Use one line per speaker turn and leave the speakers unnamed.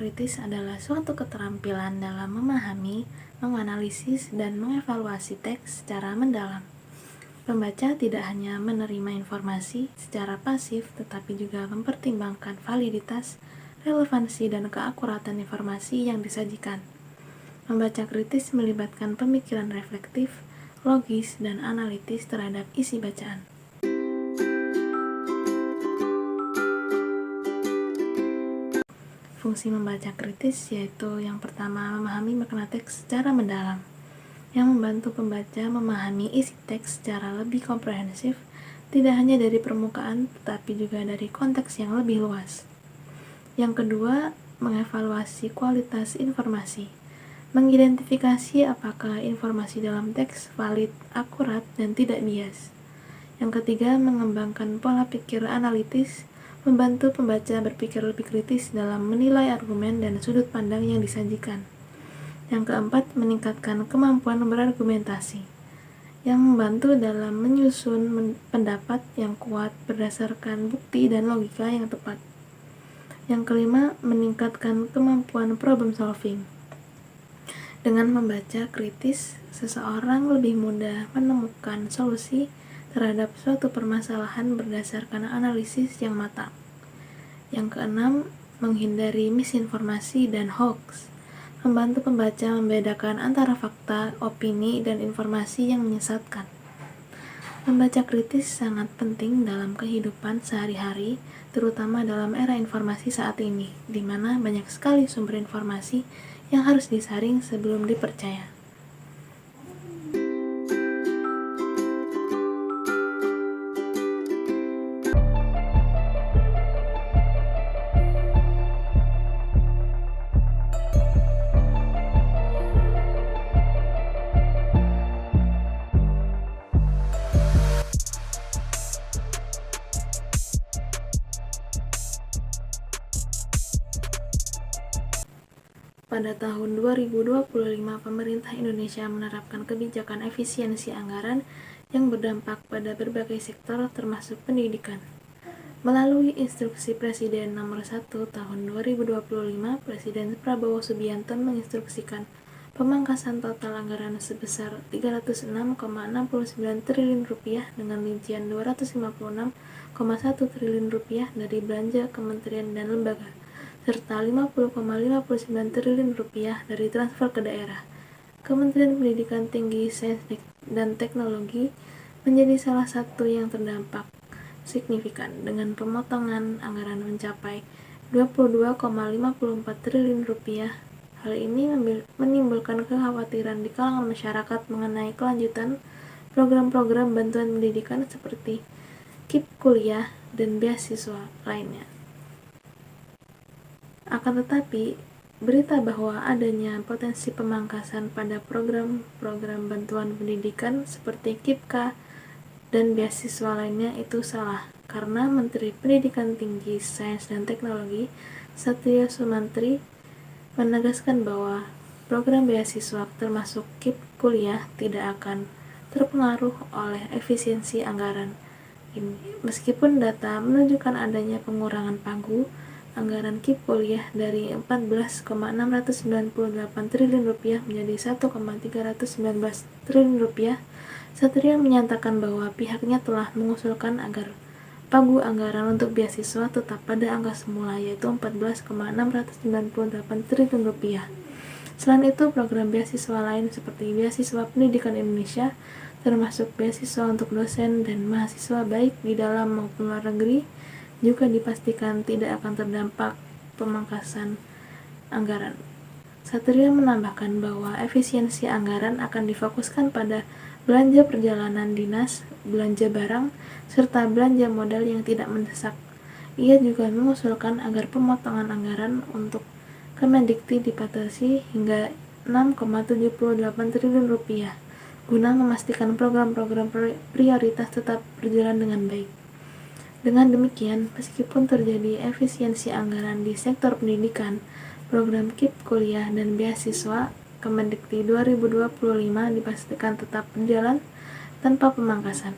kritis adalah suatu keterampilan dalam memahami, menganalisis, dan mengevaluasi teks secara mendalam. Pembaca tidak hanya menerima informasi secara pasif, tetapi juga mempertimbangkan validitas, relevansi, dan keakuratan informasi yang disajikan. Membaca kritis melibatkan pemikiran reflektif, logis, dan analitis terhadap isi bacaan. Fungsi membaca kritis yaitu yang pertama, memahami makna teks secara mendalam, yang membantu pembaca memahami isi teks secara lebih komprehensif, tidak hanya dari permukaan, tetapi juga dari konteks yang lebih luas. Yang kedua, mengevaluasi kualitas informasi, mengidentifikasi apakah informasi dalam teks valid, akurat, dan tidak bias. Yang ketiga, mengembangkan pola pikir analitis, membantu pembaca berpikir lebih kritis dalam menilai argumen dan sudut pandang yang disajikan. Yang keempat, meningkatkan kemampuan berargumentasi, yang membantu dalam menyusun pendapat yang kuat berdasarkan bukti dan logika yang tepat. Yang kelima, meningkatkan kemampuan problem solving. Dengan membaca kritis, seseorang lebih mudah menemukan solusi terhadap suatu permasalahan berdasarkan analisis yang matang. Yang keenam, menghindari misinformasi dan hoax, membantu pembaca membedakan antara fakta, opini, dan informasi yang menyesatkan. Membaca kritis sangat penting dalam kehidupan sehari-hari, terutama dalam era informasi saat ini, di mana banyak sekali sumber informasi yang harus disaring sebelum dipercaya. Pada tahun 2025, pemerintah Indonesia menerapkan kebijakan efisiensi anggaran yang berdampak pada berbagai sektor termasuk pendidikan. Melalui Instruksi Presiden Nomor 1 Tahun 2025, Presiden Prabowo Subianto menginstruksikan pemangkasan total anggaran sebesar Rp306,69 triliun dengan rincian Rp256,1 triliun dari belanja kementerian dan lembaga, serta Rp50,59 triliun dari transfer ke daerah. Kementerian Pendidikan Tinggi, Sains dan Teknologi menjadi salah satu yang terdampak signifikan dengan pemotongan anggaran mencapai Rp22,54 triliun. Hal ini menimbulkan kekhawatiran di kalangan masyarakat mengenai kelanjutan program-program bantuan pendidikan seperti KIP Kuliah dan beasiswa lainnya. Akan tetapi, berita bahwa adanya potensi pemangkasan pada program-program bantuan pendidikan seperti KIPK dan beasiswa lainnya itu salah, karena Menteri Pendidikan Tinggi, Sains dan Teknologi Satria Sumantri menegaskan bahwa program beasiswa termasuk KIP Kuliah tidak akan terpengaruh oleh efisiensi anggaran ini, meskipun data menunjukkan adanya pengurangan pagu anggaran KIP Kuliah dari Rp14,698 triliun menjadi Rp1,319 triliun. Satria menyatakan bahwa pihaknya telah mengusulkan agar pagu anggaran untuk beasiswa tetap pada angka semula, yaitu Rp14,698 triliun. Selain itu, program beasiswa lain seperti Beasiswa Pendidikan Indonesia, termasuk beasiswa untuk dosen dan mahasiswa baik di dalam maupun luar negeri, juga dipastikan tidak akan terdampak pemangkasan anggaran. Satria menambahkan bahwa efisiensi anggaran akan difokuskan pada belanja perjalanan dinas, belanja barang, serta belanja modal yang tidak mendesak. Ia juga mengusulkan agar pemotongan anggaran untuk Kemendikti dibatasi hingga Rp6,78 triliun guna memastikan program-program prioritas tetap berjalan dengan baik. Dengan demikian, meskipun terjadi efisiensi anggaran di sektor pendidikan, program KIP Kuliah dan beasiswa Kemendikti 2025 dipastikan tetap berjalan tanpa pemangkasan.